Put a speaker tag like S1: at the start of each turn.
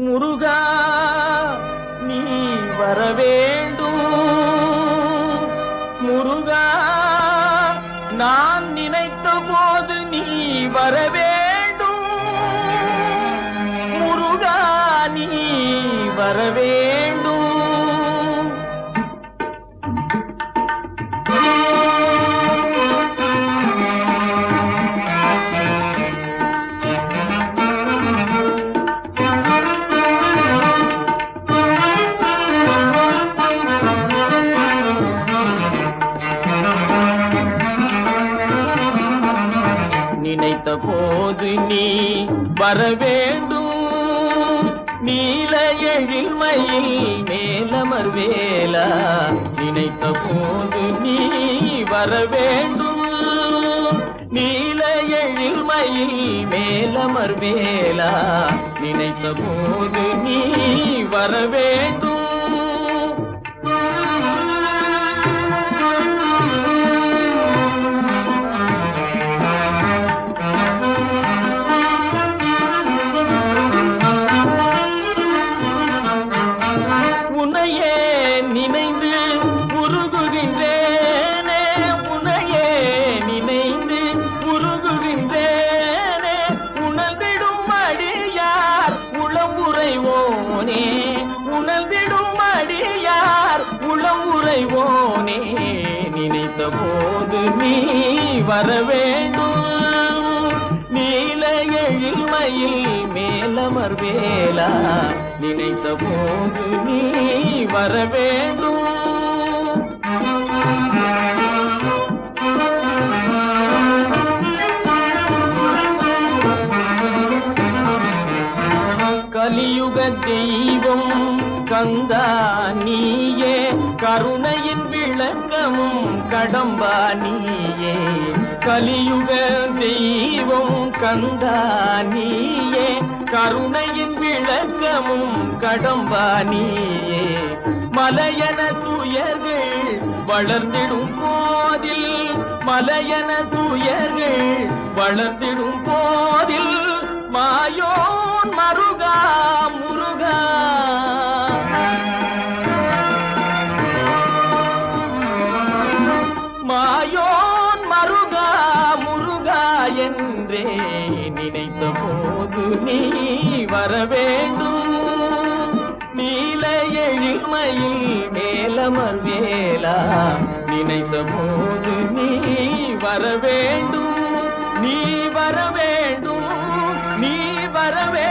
S1: முருகா நீ வரவேண்டும். முருகா நான் நினைத்த போது நீ வரவேண்டும். முருகா நீ வரவேண்டும். நினைத்த போது நீ வரவேண்டும். நீல எழில்மையில் மேலமர்வேலா நினைத்த போது நீ வரவேண்டும். நீல எழில்மையில் மேலமர்வேலா நினைத்த போது நீ வரவேண்டும். உன்னையே நினைந்து உருகுகின்றேனே. உன்னையே நினைந்து உருகுகின்றேனே. உணர்ந்திடும் அடியார் உளவுரைவோனே. உணர்ந்திடும் அடியார் உளவுரைவோனே. நினைத்த போது நீ வரவேண்டும். நீல எழில்மையில் மேலமர்வேலா நினைத்த போது நீ வரவேண்டும். கலியுக தெய்வம் கந்தா நீயே. கருணையின் விளக்கமும் கடம்பா நீயே. கலியுக தெய்வம் கந்தா நீயே. கருணையின் விளக்கமும் கடம்பா நீயே. மலையன துயர்கள் வளர்ந்திடும் போதில். மலையன துயர்கள் வளர்ந்திடும் போதில். மாயோன் மருகா முருகா மாயோன் மருகா முருகா என்றே நினைத்த போது நீ வரவேண்டும். நீல எழில்மையில் மேலமர்வேலா நினைத்த போது நீ வரவேண்டும். நீ வரவேண்டும். நீ வரவே